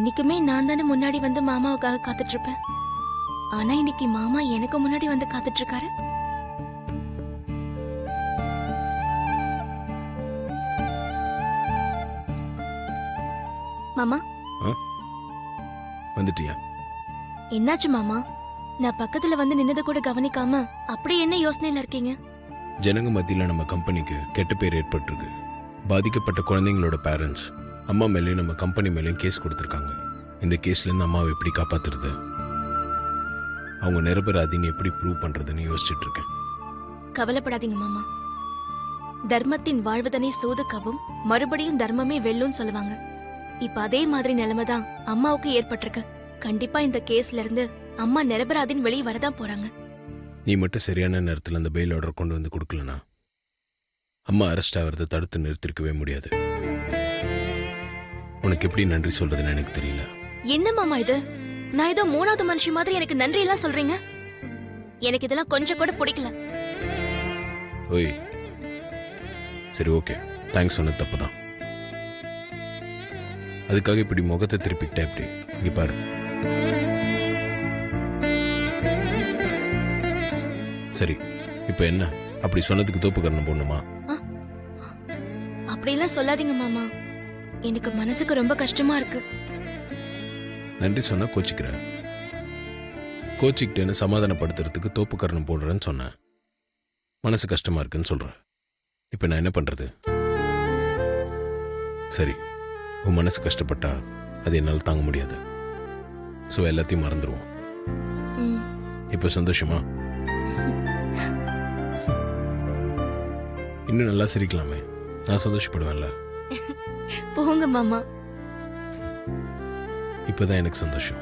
என்னைக்குமே நான் தானே முன்னாடி வந்து மாமாவுக்காக காத்துட்டு இருப்பேன். ஆனா இன்னைக்கு மாமா எனக்கு முன்னாடி வந்து காத்துட்டு இருக்காரு. மாமா வந்துட்டியா? என்னாச்சு மாமா? நான் பக்கத்துல வந்து நின்னது கூட கவனிக்காம அப்படி என்ன யோசனையில இருக்கீங்க? ஜனங்க மத்தியில் நம்ம கம்பெனிக்கு கெட்ட பேர் ஏற்பட்டிருக்கு. பாதிக்கப்பட்ட குழந்தைங்களோட பேரண்ட்ஸ் அம்மா மேலேயும் நம்ம கம்பெனி மேலேயும் கேஸ் கொடுத்துருக்காங்க. இந்த கேஸ்லேருந்து அம்மாவை எப்படி காப்பாத்துறது, அவங்க நிரபராதின்னு எப்படி ப்ரூவ் பண்றதுன்னு யோசிச்சுட்டு இருக்கேன். கவலைப்படாதீங்க மாமா. தர்மத்தின் வாழ்வதனை சோதுக்கவும் மறுபடியும் தர்மமே வெல்லும்னு சொல்லுவாங்க. இப்ப அதே மாதிரி நிலைமைதான் அம்மாவுக்கு ஏற்பட்டிருக்கு. கண்டிப்பா இந்த கேஸ்ல இருந்து அம்மா நிரபராதின்னு வெளியே வரதான் போறாங்க. நீ மட்டும் சரியான நேரத்தில் அந்த பெயில் ஆர்டர் கொண்டு வந்து கொடுக்கலனா அம்மா அரெஸ்ட் ஆகிறத தடுத்து நிறுத்திருக்கவே முடியாது. உனக்கு எப்படி நன்றி சொல்றதுன்னு எனக்கு தெரியல. என்ன மாமா இது? நான் ஏதோ மூணாவது மனுஷி மாதிரி எனக்கு நன்றி எல்லாம் சொல்றீங்க. எனக்கு இதெல்லாம் கொஞ்சம் கூட பிடிக்கல. ஓய், சரி ஓகே, தேங்க்ஸ் சொன்னது தப்பு தான். அதுக்காக இப்படி முகத்தை திருப்பிக்கிட்டே எப்படி? இங்க பாரு. சரி, இப்ப என்ன? அப்படி சொன்னதுக்கு தோப்புக்கரணம் போடணுமா? அப்படியெல்லாம் சொல்லாதீங்க மாமா. எனக்கு மனசுக்கு ரொம்ப கஷ்டமா இருக்கு. நன்றி சொன்னா கோச்சிக்கிற. கோச்சிக்கிட்டேன்னு சமாதானப்படுத்துறதுக்கு தோப்புக்கரணம் போடுறேன்னு சொன்னேன். மனசு கஷ்டமா இருக்குன்னு சொல்றேன். இப்ப நான் என்ன பண்றது? சரி, உன் மனசு கஷ்டப்பட்டா அது என்னால் தாங்க முடியாது. ஸோ எல்லாத்தையும் மறந்துடுவோம். இப்போ சந்தோஷமா? இன்னும் நல்லா சிரிக்கலாமே, நான் சந்தோஷப்படுவேன்ல. போங்க மாமா. இப்பதான் எனக்கு சந்தோஷம்.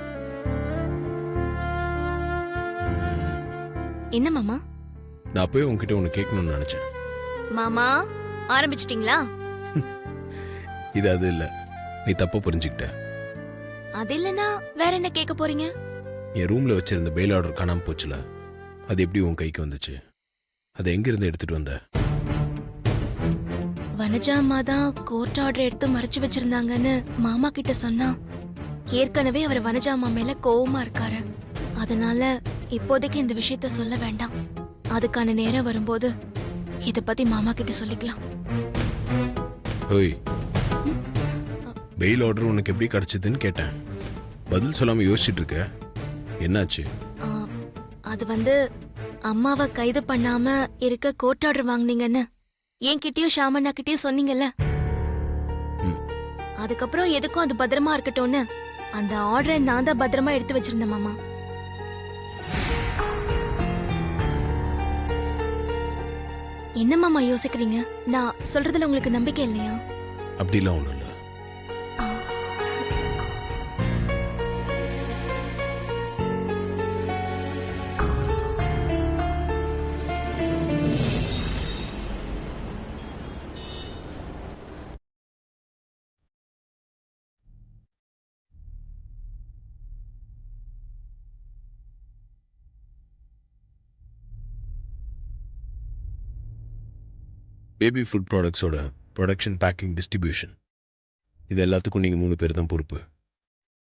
என்ன மாமா? நான் அப்பவே உன்கிட்ட ஒன்று கேட்கணும்னு நினைச்சேன். மாமா ஆரம்பிச்சிட்டீங்களா? இது அது இல்லை, நீ தப்பா புரிஞ்சுக்கிட்ட. அது இல்லைன்னா வேற என்ன கேட்க போறீங்க? என் ரூம்ல வச்சிருந்த பெயில் ஆர்டர் காணாம போச்சுல, அது எப்படி உன் கைக்கு வந்துச்சு? அதை எங்கிருந்து எடுத்துட்டு வந்த? வனஜா அம்மா தான் கோர்ட் ஆர்டர் எடுத்து மறைச்சு வச்சிருந்தாங்கன்னு மாமா கிட்ட சொன்னா. ஏற்கனவே அவர் வனஜா அம்மா மேல கோவமா இருக்காரு. அதனால இப்போதைக்கு இந்த விஷயத்த சொல்ல வேண்டாம். அதுக்கான நேரம் வரும்போது இத பத்தி மாமா கிட்ட சொல்லிக்கலாம். ஓய், பெயில் ஆர்டர் உனக்கு எப்படி கிடைச்சதுன்னு கேட்டேன். பதில் சொல்லாம யோசிச்சுட்டு இருக்க, என்னாச்சு? ஆ, அது வந்து அம்மாவை கைது பண்ணாம இருக்க கோர்ட் ஆர்டர் வாங்குனீங்கன்னு என்கிட்டயும் ஷாமண்ணா கிட்டயும் சொன்னீங்கல்ல. அதுக்கப்புறம் எதுக்கும் அது பத்திரமா இருக்கட்டும்னு அந்த ஆர்டரை நான் தான் பத்திரமா எடுத்து வச்சிருந்தேன் மாமா. என்ன மாமா யோசிக்கிறீங்க? நான் சொல்றதுல உங்களுக்கு நம்பிக்கை இல்லையா? அப்படிலாம் ஒண்ணும் இல்லை. பேபி ஃபுட் ப்ராடக்ட்ஸோட ப்ரொடக்ஷன், பேக்கிங், டிஸ்ட்ரிபியூஷன், இது எல்லாத்துக்கும் நீங்கள் 3 பேர் தான் பொறுப்பு.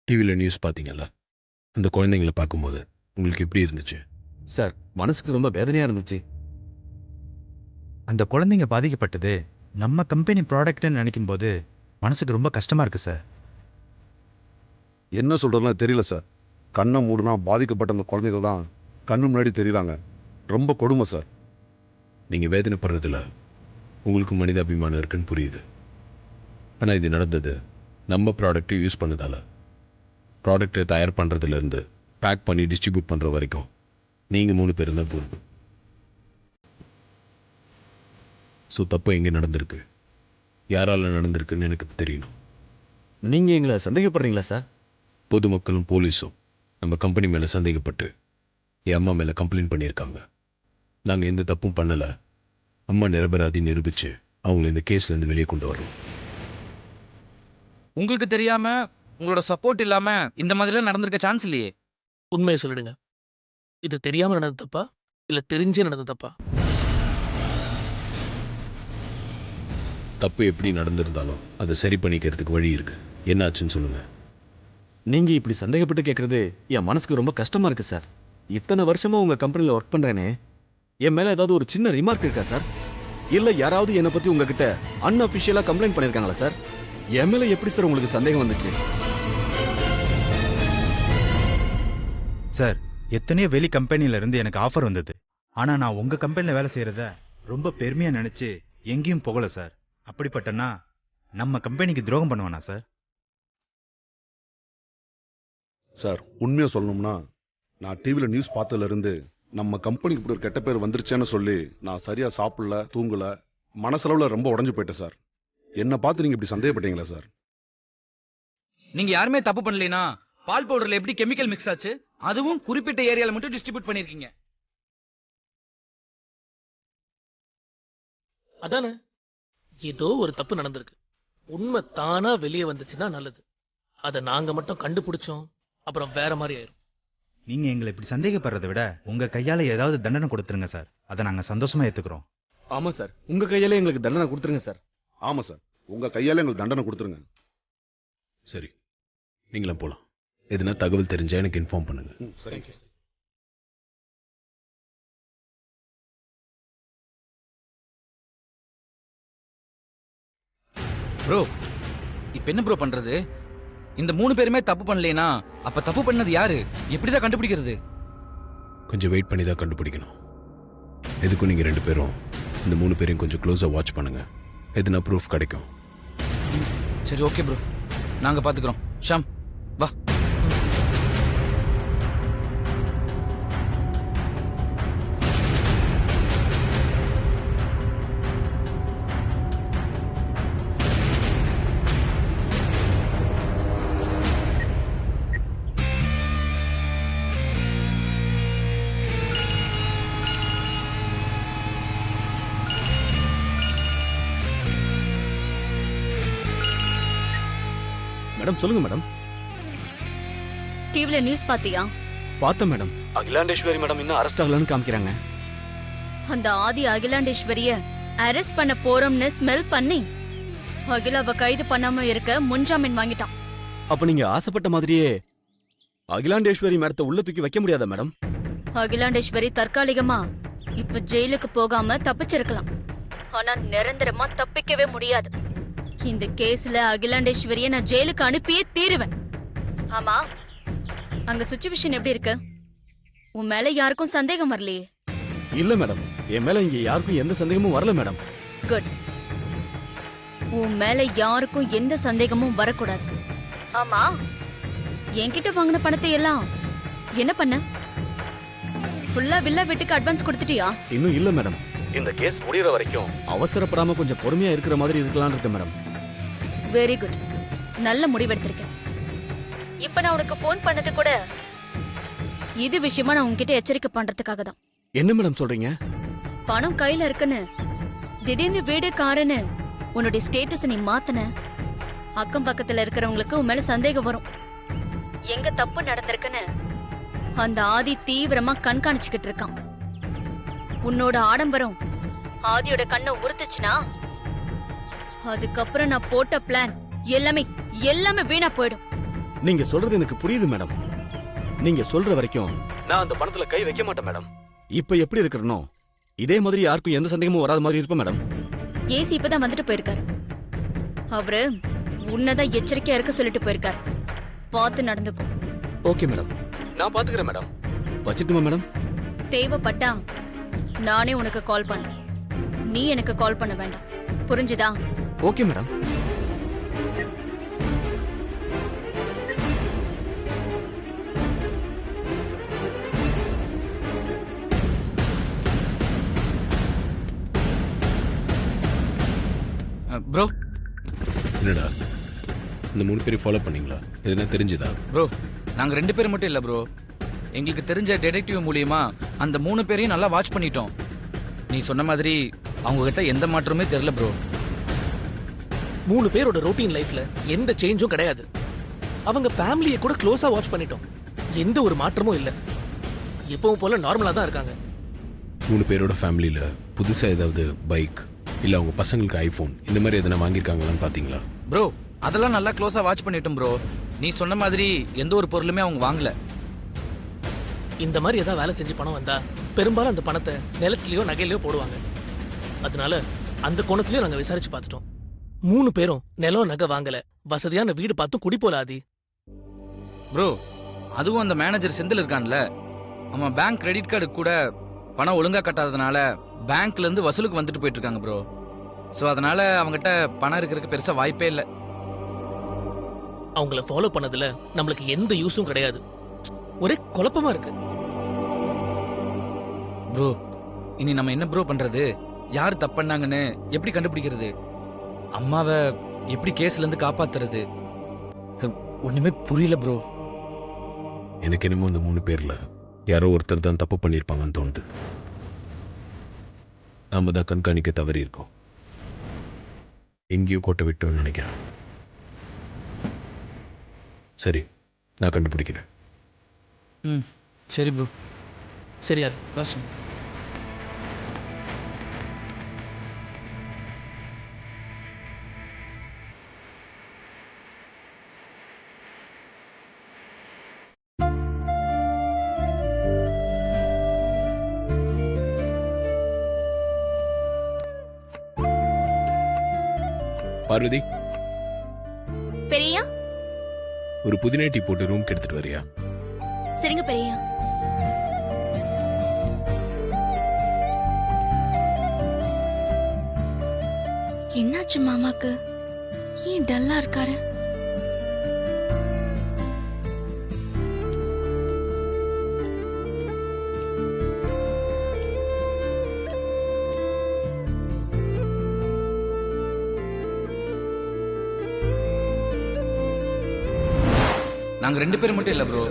டிவியில் நியூஸ் பார்த்தீங்கல்ல, அந்த குழந்தைங்களை பார்க்கும்போது உங்களுக்கு எப்படி இருந்துச்சு? சார், மனசுக்கு ரொம்ப வேதனையாக இருந்துச்சு. அந்த குழந்தைங்க பாதிக்கப்பட்டது நம்ம கம்பெனி ப்ராடக்ட்னு நினைக்கும் போது மனசுக்கு ரொம்ப கஷ்டமாக இருக்குது சார். என்ன சொல்கிறதுனா தெரியல சார். கண்ணை மூடுனா பாதிக்கப்பட்ட அந்த குழந்தைகள் தான் கண்ணு முன்னாடி தெரியுறாங்க. ரொம்ப கொடுமை சார். நீங்கள் வேதனைப்படுறதில்ல, உங்களுக்கு மனித அபிமானம் இருக்குன்னு புரியுது. ஆனால் இது நடந்தது நம்ம ப்ராடக்ட்டை யூஸ் பண்ணதால. ப்ராடக்ட்டை தயார் பண்ணுறதுலேருந்து பேக் பண்ணி டிஸ்ட்ரிபியூட் பண்ணுற வரைக்கும் நீங்கள் 3 பேர் தான் பொறுப்பு. ஸோ தப்பு எங்கே நடந்திருக்கு, யாரால் நடந்திருக்குன்னு எனக்கு தெரியணும். நீங்கள் எங்களை சந்தேகப்படுறீங்களா சார்? பொதுமக்களும் போலீஸும் நம்ம கம்பெனி மேலே சந்தேகப்பட்டு என் அம்மா மேலே கம்ப்ளைண்ட் பண்ணியிருக்காங்க. நாங்கள் எந்த தப்பும் பண்ணலை. அம்மா நிரபராதி நிரூபிச்சு அவங்களை இந்த கேஸ்லேருந்து வெளியே கொண்டு வரணும். உங்களுக்கு தெரியாம, உங்களோட சப்போர்ட் இல்லாம இந்த மாதிரிலாம் நடந்திருக்க சான்ஸ் இல்லையே. உண்மையை சொல்லிடுங்க. இது தெரியாம நடந்தது தப்பா, இல்ல தெரிஞ்சே நடந்தது தப்பா? தப்பு எப்படி நடந்திருந்தாலும் அதை சரி பண்ணிக்கிறதுக்கு வழி இருக்கு. என்னாச்சுன்னு சொல்லுங்க. நீங்க இப்படி சந்தேகப்பட்டு கேட்கறது என் மனசுக்கு ரொம்ப கஷ்டமா இருக்கு சார். இத்தனை வருஷமா உங்க கம்பெனில ஒர்க் பண்றேனே, என் மேல ஏதாவது ஒரு சின்ன ரிமார்க் இருக்கா சார்? இல்ல யாராவது என்னை பத்தி உங்ககிட்ட அன்அபிஷியலா கம்ப்ளைண்ட் பண்ணிருக்காங்களா சார்? என் மேல எப்படி சார் உங்களுக்கு சந்தேகம் வந்துச்சு? சார், எத்தனையோ வெளி கம்பெனில இருந்து எனக்கு ஆஃபர் வந்தது. ஆனா நான் உங்க கம்பெனில வேலை செய்யறத ரொம்ப பெருமையா நினைச்சு எங்கேயும் போகல சார். அப்படிப்பட்டனா நம்ம கம்பெனிக்கு துரோகம் பண்ணுவானா சார்? சார், உண்மையை சொல்லணும்னா நான் டிவியில் நியூஸ் பார்த்ததுல இருந்து நம்ம கம்பெனிக்கு இப்படி ஒரு கெட்ட பேர் வந்துருச்சேன்னு சொல்லி நான் சரியா சாப்பிடல, தூங்கல, மனசளவுல ரொம்ப உடஞ்சு போயிட்டேன் சார். என்னை பார்த்து நீங்க இப்படி சந்தேகப்பட்டீங்களா சார்? நீங்க யாருமே தப்பு பண்ணலைனா பால் பவுடர்ல எப்படி கெமிக்கல் மிக்ஸ் ஆச்சு, அதுவும் குறிப்பிட்ட ஏரியால மட்டும் டிஸ்ட்ரிபியூட் பண்ணிருக்கீங்க. அதானே, ஏதோ ஒரு தப்பு நடந்திருக்கு. உண்மை தானா வெளியே வந்துச்சுன்னா நல்லது. அதை நாங்க மட்டும் கண்டுபிடிச்சோம் அப்புறம் வேற மாதிரி ஆயிரும். நீங்க எங்களை இப்படி சந்தேகப்படுறதை விட உங்க கையால ஏதாவது தண்டனை கொடுத்துருங்க சார். அதை நாங்க சந்தோஷமா ஏத்துக்கிறோம். ஆமா சார், உங்க கையாலே எங்களுக்கு தண்டனை கொடுத்துருங்க சார். ஆமா சார், உங்க கையால எங்களுக்கு தண்டனை கொடுத்துருங்க. சரி, நீங்களும் போலாம். எதுனா தகவல் தெரிஞ்சா எனக்கு இன்ஃபார்ம் பண்ணுங்க. சரிங்க சார். ப்ரோ, இப்ப என்ன ப்ரோ பண்றது? இந்த 3 பேருமே தப்பு பண்ணலைனா அப்ப தப்பு பண்ணது யாரு? எப்படிதான் கண்டுபிடிக்கிறது? கொஞ்சம் வெயிட் பண்ணி தான் கண்டுபிடிக்கணும். எதுக்கும் நீங்க 2 பேரும் இந்த 3 பேரையும் கொஞ்சம் க்ளோஸா வாட்ச் பண்ணுங்க. எதுனா ப்ரூஃப் கிடைக்கும். சரி, ஓகே ப்ரோ, நாங்க பாத்துக்கிறோம். ஷாம் வா. மேடம் சொல்லுங்க மேடம். டிவில நியூஸ் பாத்தியா? பார்த்தேன் மேடம். அகிலாண்டேஸ்வரி மேடம் இன்னும் அரெஸ்ட் ஆகலன்னு காமிக்கிறாங்க. அந்த ஆதி அகிலாண்டேஸ்வரிய அரெஸ்ட் பண்ண போறோம்னு ஸ்மெல் பண்ணி அகிலாவை கைது பண்ணாம இருக்க முன்ஜாமீன் வாங்கிட்டான். அப்ப நீங்க ஆசைப்பட்ட மாதிரியே அகிலாண்டேஸ்வரி மேடத்தை உள்ள தூக்கி வைக்க முடியாதா மேடம்? அகிலாண்டேஸ்வரி தற்காலிகமா இப்ப ஜெயிலுக்கு போகாம தப்பிச்சிருக்கலாம். ஆனா நிரந்தரமா தப்பிக்கவே முடியாது. இந்த கேஸ்ல அகிலாண்டேஸ்வரிய நான் ஜெயிலுக்கு அனுப்பியே தீருவேன். ஆமா, அங்க சிச்சுவேஷன் எப்படி இருக்கு? உன் மேல யாருக்கும் சந்தேகம் வரலையே? இல்ல மேடம், என் மேல இங்க யாருக்கும் எந்த சந்தேகமும் வரல மேடம். குட். உன் மேல யாருக்கும் எந்த சந்தேகமும் வரக்கூடாது. ஆமா, என்கிட்ட வாங்கின பணத்தை எல்லாம் என்ன பண்ண? ஃபுல்லா வில்லா வீட்டுக்கு அட்வான்ஸ் கொடுத்துட்டியா? இன்னும் இல்ல மேடம். இந்த கேஸ் முடியற வரைக்கும் அவசரப்படாம கொஞ்சம் பொறுமையா இருக்கிற மாதிரி இருக்கலாம்னு இருக்கேன் மேடம். Very good. நல்ல முடிவெடுத்திருக்கேன். இப்ப நான் உனக்கு ஃபோன் பண்ணது கூட இது விஷயமா நான் உன்கிட்ட எச்சரிக்கை பண்றதுக்காக தான். என்ன மேடம் சொல்றீங்க? பணம் கையில இருக்குன்னு திடீர்னு வீடு காருன்னு உன்னுடைய ஸ்டேட்டஸ் நீ மாத்தன, அக்கம் பக்கத்துல இருக்கிறவங்களுக்கு உன் மேல சந்தேகம் வரும். எங்க தப்பு நடந்திருக்குன்னு அந்த ஆதி தீவிரமா கண்காணிச்சுக்கிட்டு இருக்கான். உன்னோட ஆடம்பரம் ஆதியோட கண்ணை உறுத்துச்சுன்னா அதுக்கப்புறம் நான் போட்ட பிளான் எல்லாமே வீணா போயிடும். நீங்க சொல்றது எனக்கு புரியுது மேடம். நீங்க சொல்ற வரைக்கும் நான் அந்த பணத்துல கை வைக்க மாட்டேன் மேடம். இப்ப எப்படி இருக்கிறனோ இதே மாதிரி யாருக்கும் எந்த சந்தேகமும் வராத மாதிரி இருப்பேன் மேடம். ஏசி இப்பதான் வந்துட்டு போயிருக்காரு. அவரு உன்னதான் எச்சரிக்கையா இருக்க சொல்லிட்டு போயிருக்காரு. பார்த்து நடந்துக்கும். ஓகே மேடம், நான் பாத்துக்கிறேன் மேடம். வச்சுட்டுமா மேடம்? தேவைப்பட்டா நானே உனக்கு கால் பண்ண, நீ எனக்கு கால் பண்ண வேண்டாம். புரிஞ்சுதா? Okay madam. ப்ரோ, என்னடா இந்த 3 பேரையும் ஃபாலோ பண்ணீங்களா? எதுனா தெரிஞ்சுதா? ப்ரோ, நாங்க 2 பேர் மட்டும் இல்ல ப்ரோ, எங்களுக்கு தெரிஞ்ச டிடெக்டிவ் மூலியமா அந்த 3 பேரையும் நல்லா வாட்ச் பண்ணிட்டோம். நீ சொன்ன மாதிரி அவங்க கிட்ட எந்த மாற்றமே தெரியல ப்ரோ. 3 பேரோட ரொட்டீன் லைஃப்ல எந்த சேஞ்சும் கிடையாது. அவங்க ஃபேமிலியை கூட க்ளோஸா வாட்ச் பண்ணிட்டோம். எந்த ஒரு மாற்றமும் இல்ல. எப்பவும் போல நார்மலா தான் இருக்காங்க. 3 பேரோட ஃபேமிலியில புதுசா ஏதாவது பைக் இல்ல அவங்க பசங்களுக்கு ஐபோன் இந்த மாதிரி எதனா வாங்கியிருக்காங்களான்னு பாத்தீங்களா? ப்ரோ, அதெல்லாம் நல்லா க்ளோஸா வாட்ச் பண்ணிட்டோம் ப்ரோ. நீ சொன்ன மாதிரி எந்த ஒரு பொருளுமே அவங்க வாங்கல. இந்த மாதிரி ஏதாவது வேலை செஞ்சு பணம் வந்தா பெரும்பாலும் அந்த பணத்தை நிலத்திலயோ நகையிலயோ போடுவாங்க. அதனால அந்த கோணத்திலயும் நாங்க விசாரிச்சு பார்த்துட்டோம். 3 பேரும் நிலம் நகை வாங்கல, வசதியான வீடு பார்த்தும் குடி போல ஆதி. ப்ரோ, அதுவும் அந்த மேனேஜர் செந்தில் இருக்கான்ல, அவன் பேங்க் கிரெடிட் கார்டு கூட பணம் ஒழுங்கா கட்டாததுனால பேங்க்ல இருந்து வசூலுக்கு வந்துட்டு போயிட்டு இருக்காங்க ப்ரோ. ஸோ அதனால அவங்ககிட்ட பணம் இருக்கிறதுக்கு பெருசா வாய்ப்பே இல்லை. அவங்கள ஃபாலோ பண்ணதுல நம்மளுக்கு எந்த யூஸும் கிடையாது. ஒரே குழப்பமா இருக்கு. ப்ரோ, இனி நம்ம என்ன ப்ரோ பண்றது? யார் தப்பண்ணாங்கன்னு எப்படி கண்டுபிடிக்கிறது? அம்மாவை எப்படி கேஸ்ல இருந்து காப்பாத்துறது? ஒண்ணுமே புரியல ப்ரோ. எனக்கு என்னமோ இந்த 3 பேர்ல யாரோ ஒருத்தர் தான் தப்பு பண்ணியிருப்பாங்கன்னு தோணுது. நாம தான் கண்காணிக்க தவறி இருக்கோம். எங்கேயோ கோட்டை விட்டோம்னு நினைக்கிறேன். சரி, நான் கண்டுபிடிக்கிறேன். ம், சரி ப்ரோ. சரியா? வாசம். பார்வதி, பெரியா, ஒரு புதினா டீ போட்டு ரூம்க்கு எடுத்துட்டு வரியா? சரிங்க பெரியா. என்னாச்சு மாமாக்கு? ஏன் டல்லா இருக்காரு? நாங்க 2 பேர் மட்டும் இல்ல ப்ரோ,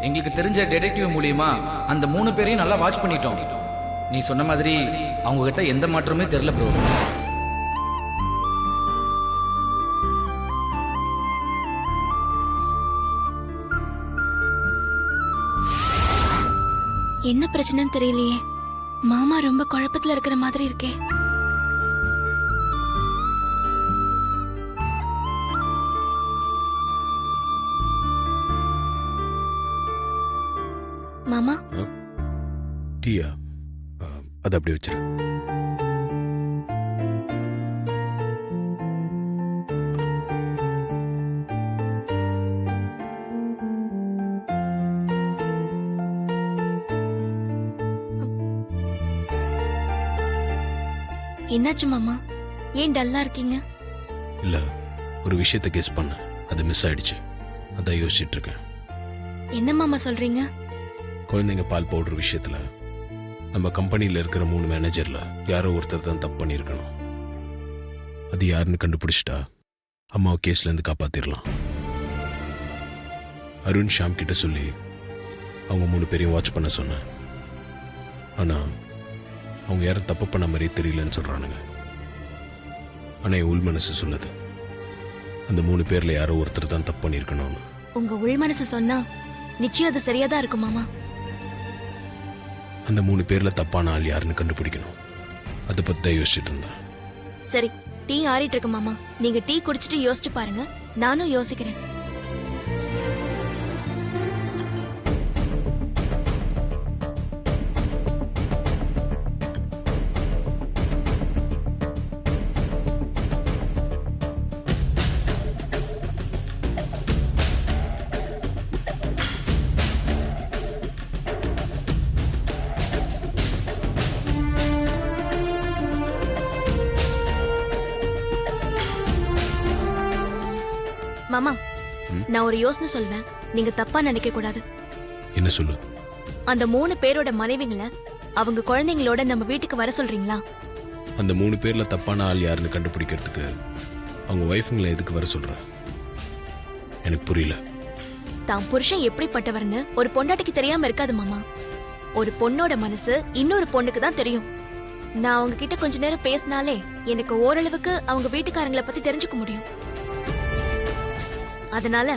எங்களுக்கு தெரிஞ்ச டிடெக்டிவ் மூலியமா அந்த 3 பேரையும் நல்லா வாட்ச் பண்ணிட்டோம். நீ சொன்ன மாதிரி அவங்க கிட்ட எந்த மாற்றமே தெரியல ப்ரோ. என்ன பிரச்சனைன்னு தெரியலையே. மாமா ரொம்ப குழப்பத்துல இருக்கிற மாதிரி இருக்கே. மாமா, டீயா? அதை அப்படியே வச்சிரு. என்னாச்சு மாமா? ஏன் டல்லா இருக்கீங்க? இல்ல, ஒரு விஷயத்தை கெஸ் பண்ண, அது மிஸ் ஆயிடுச்சு. அதான் யோசிச்சுட்டு இருக்கேன். என்ன மாமா சொல்றீங்க? குழந்தைங்க பால் பவுடர் விஷயத்துல நம்ம கம்பெனியில் இருக்கிற 3 மேனேஜர்ல யாரோ ஒருத்தர் தான் தப்பு பண்ணியிருக்கணும். அது யாருன்னு கண்டுபிடிச்சிட்டா அம்மாவை கேஸ்ல இருந்து காப்பாத்திரலாம். அருண் ஷாம் கிட்ட சொல்லி அவங்க 3 பேரையும் வாட்ச் பண்ண சொன்னேன். ஆனா அவங்க யாரும் தப்பு பண்ண மாதிரி தெரியலன்னு சொல்றானுங்க. ஆனா என் உள் மனசு சொல்லுது அந்த 3 பேர்ல யாரோ ஒருத்தர் தான் தப்பு பண்ணியிருக்கணும்னு. உங்க உள் மனசு சொன்னா நிச்சயம் அது சரியாதான் இருக்கும் மாமா. அந்த 3 பேர்ல தப்பான ஆள் யாருன்னு கண்டுபிடிக்கணும். அதை பத்தி தான் யோசிச்சுட்டு இருந்தேன். சரி, டீ ஆறிட்டு இருக்கு மாமா. நீங்க டீ குடிச்சிட்டு யோசிச்சு பாருங்க, நானும் யோசிக்கிறேன். மாமா, நான் ஒரு யோசனை சொல்வேன், நீங்க தப்பா நினைக்க கூடாது. என்ன சொல்லு? அந்த 3 பேரோட மனைவிங்களை அவங்க குழந்தைங்களோட நம்ம வீட்டுக்கு வர சொல்றீங்களா? அந்த 3 பேர்ல தப்பான ஆள் யாருன்னு கண்டுபிடிக்கிறதுக்கு அவங்க ஒய்ஃபுங்களை எதுக்கு வர சொல்ற? எனக்கு புரியல. தான் புருஷன் எப்படிப்பட்டவர்னு ஒரு பொண்டாட்டிக்கு தெரியாம இருக்காது மாமா. ஒரு பொண்ணோட மனசு இன்னொரு பொண்ணுக்கு தான் தெரியும். நான் அவங்க கிட்ட கொஞ்ச நேரம் பேசினாலே எனக்கு ஓரளவுக்கு அவங்க வீட்டுக்காரங்களை பத்தி தெரிஞ்சுக்க முடியும். அதனால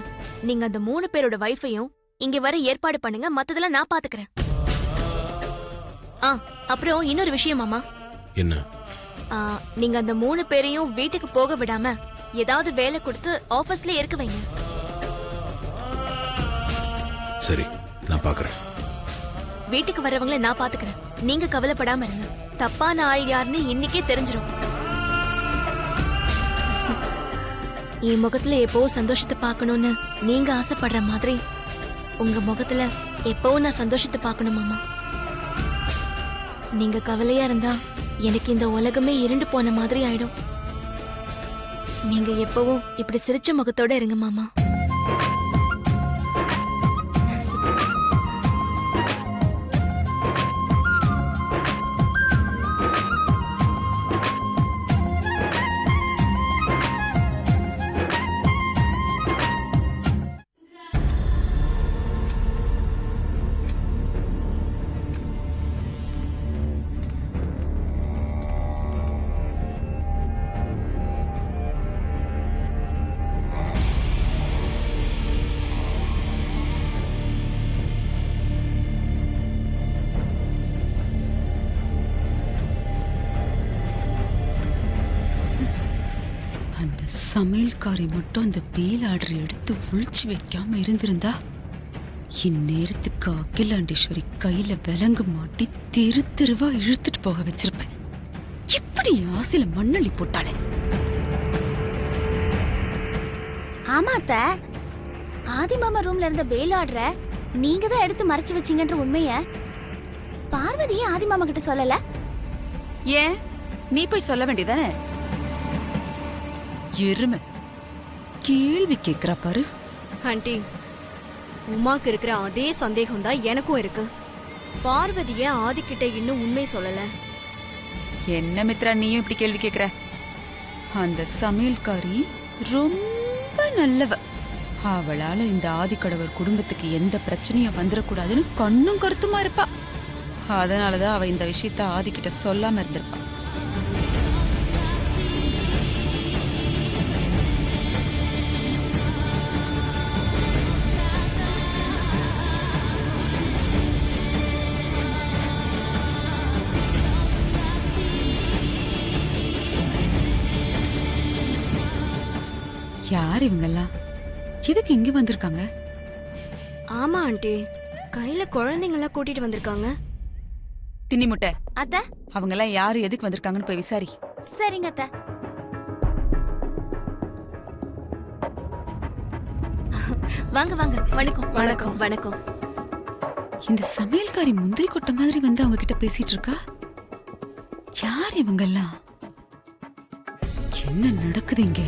நீங்க அந்த 3 பேரோட வைஃபையும் இங்க வர ஏற்பாடு பண்ணுங்க, மத்ததெல்லாம் நான் பாத்துக்கிறேன். அப்புறம் இன்னொரு விஷயம் மாமா. என்ன? நீங்க அந்த 3 பேரையும் வீட்டுக்கு போக விடாம ஏதாவது வேலை கொடுத்து ஆபீஸ்ல இருக்க வைங்க. சரி, நான் பார்க்கறேன். வீட்டுக்கு வரவங்கள நான் பாத்துக்கிறேன். நீங்க கவலைப்படாம இருங்க. தப்பான ஆள் யாருன்னு இன்னைக்கே தெரிஞ்சிடும். என் முகத்துல எப்பவும் சந்தோஷத்தை பார்க்கணும்னு நீங்க ஆசைப்படுற மாதிரி உங்க முகத்துல எப்பவும் நான் சந்தோஷத்தை பார்க்கணும் மாமா. நீங்க கவலையா இருந்தா எனக்கு இந்த உலகமே இருண்டு போன மாதிரி ஆயிடும். நீங்க எப்பவும் இப்படி சிரிச்ச முகத்தோட இருங்க மாமா. அந்த சமையல்காரி மட்டும் அந்த பேல் ஆர்டர் எடுத்து ஒளிச்சு வைக்காம இருந்திருந்தா இந்நேரத்துக்கு அகிலாண்டேஸ்வரி கையில விலங்கு மாட்டி தெரு தெருவா இழுத்துட்டு போக வச்சிருப்பேன். இப்படி ஆசையில மண்ணள்ளி போட்டாளே. ஆமா அத்த, ஆதி மாமா ரூம்ல இருந்த பேல் ஆர்டரை நீங்க தான் எடுத்து மறைச்சு வச்சீங்கன்ற உண்மைய பார்வதியே ஆதி மாமா கிட்ட சொல்லல. ஏன் நீ போய் சொல்ல வேண்டியதானே? எருமை கேள்வி கேக்குறா பாரு. ஆண்டி, உமாக்கு இருக்கிற அதே சந்தேகம் தான் எனக்கும் இருக்கு. பார்வதிய ஆதிக்கிட்ட இன்னும் உண்மை சொல்லல. என்ன மித்ரா நீயும் இப்படி கேள்வி கேக்குற? அந்த சமையல்காரி ரொம்ப நல்லவ. அவளால இந்த ஆதிக்கடவர் குடும்பத்துக்கு எந்த பிரச்சனையும் வந்துடக்கூடாதுன்னு கண்ணும் கருத்துமா இருப்பா. அதனாலதான் அவ இந்த விஷயத்த ஆதிக்கிட்ட சொல்லாம இருந்திருப்பா. யார் இவங்கெல்லாம்? எதுக்கு இங்க வந்திருக்காங்க? ஆமா ஆண்டி, கையில குழந்தைங்கள கூட்டிட்டு வந்திருக்காங்க. தின்னி முட்டை, அத்த, அவங்க எல்லாம் யாரு எதுக்கு வந்திருக்காங்கன்னு போய் விசாரி. சரிங்க அத்த. வாங்க வாங்க. வணக்கம் வணக்கம் வணக்கம். இந்த சமையல்காரி முந்திரி கொட்டை மாதிரி வந்து அவங்க கிட்ட பேசிட்டு இருக்கா. யார் இவங்கெல்லாம்? என்ன நடக்குது இங்க?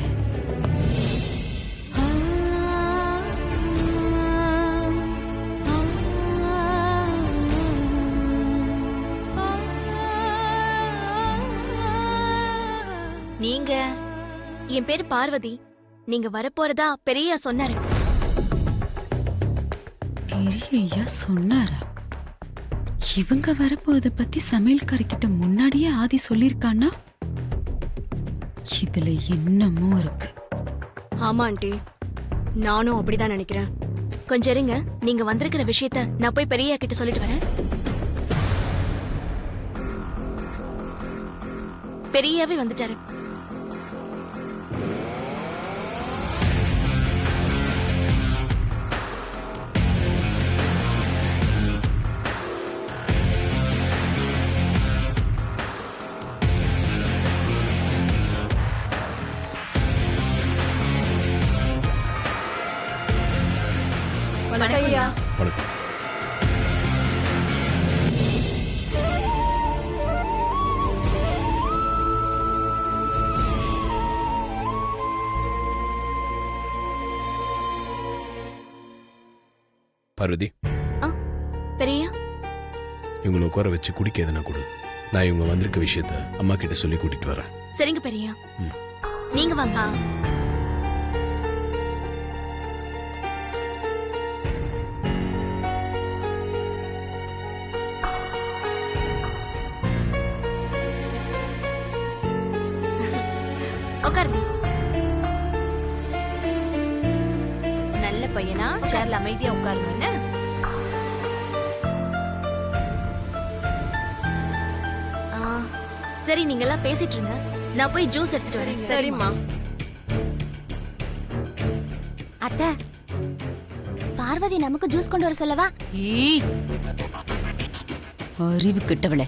நீங்க? என் பேரு பார்வதி. நீங்க வரப்போறதா பெரியயா சொன்னாரு. பெரியய்யா சொன்னாரா? இவங்க வரப்போத பத்தி சமையல்காரி கிட்ட முன்னாடியே ஆதி சொல்லிருக்கானா? இதுல என்னமோ இருக்கு. ஆமா ஆண்டி, நானும் அப்படிதான் நினைக்கிறேன். கொஞ்சம் இருங்க. நீங்க வந்திருக்கிற விஷயத்த நான் போய் பெரியயா கிட்ட சொல்லிட்டு வரேன். பெரியாவே வந்துட்டாரு. ஐயா, வணக்கம். பார்வதி, பெரியா, இவங்களை உட்கார வச்சு குடிக்க எதுனா கொடு. நான் இவங்க வந்திருக்க விஷயத்த அம்மா கிட்ட சொல்லி கூட்டிட்டு வரேன். சரிங்க பெரியா. ம். நீங்க வாங்க. உட்காருங்க. நல்ல பையனா சேர்ல அமைதியா உட்காரணும். என்ன சரி, நீங்க எல்லாம் பேசிட்டு இருங்க. நான் போய் ஜூஸ் எடுத்துட்டு வரேன். சரிம்மா. அத்தை, பார்வதி நமக்கு ஜூஸ் கொண்டு வர சொல்லவா? ஏய், அறிவு கெட்டவளே,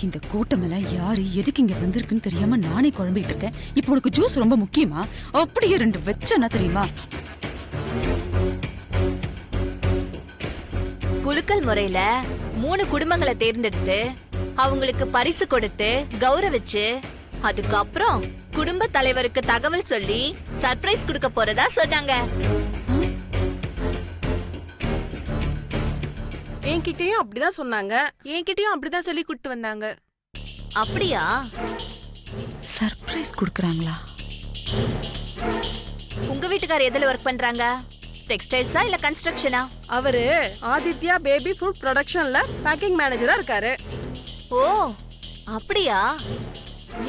இந்த கூட்டமெல்லாம் யாரு எதுக்கு இங்க வந்திருக்குன்னு தெரியாம நானே குழம்பிட்டு இருக்கேன். இப்போ உனக்கு ஜூஸ் ரொம்ப முக்கியமா? அப்படியே 2 வச்சனா தெரியுமா? குலுக்கல் முறையில 3 குடும்பங்களை தேர்ந்தெடுத்து அவங்களுக்கு பரிசு கொடுத்து கௌரவிச்சு அதுக்கப்புறம் குடும்ப தலைவருக்கு தகவல் சொல்லி சர்ப்ரைஸ் கொடுக்க போறதா சொன்னாங்க. என்கிட்டயும் அப்படிதான் சொன்னாங்க. என்கிட்டயும் அப்படிதான் சொல்லி கூட்டு வந்தாங்க. அப்படியா? சர்ப்ரைஸ் கொடுக்கறாங்களா? உங்க வீட்டுக்காரர் எதுல ஒர்க் பண்றாங்க? டெக்ஸ்டைல்ஸா இல்ல கன்ஸ்ட்ரக்ஷனா? அவரு ஆதித்யா பேபி ஃபுட் ப்ரொடக்ஷன்ல பேக்கிங் மேனேஜரா இருக்காரு. ஓ, அப்படியா?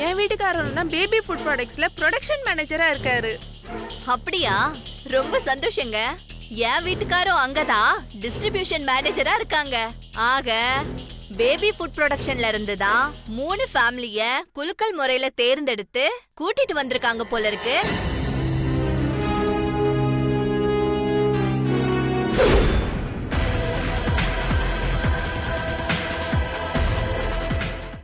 என் வீட்டுக்காரர் தான் பேபி ஃபுட் ப்ராடக்ட்ஸ்ல ப்ரொடக்ஷன் மேனேஜரா இருக்காரு. அப்படியா? ரொம்ப சந்தோஷங்க. என் வீட்டுக்காரும் அங்கதான் டிஸ்ட்ரிபியூஷன் மேனேஜரா இருக்காங்க. ஆக பேபி ஃபுட் ப்ரொடக்ஷன்ல இருந்து தான் 3 ஃபேமிலிய குலுக்கல் முறையில தேர்ந்தெடுத்து கூட்டிட்டு வந்திருக்காங்க போல இருக்கு.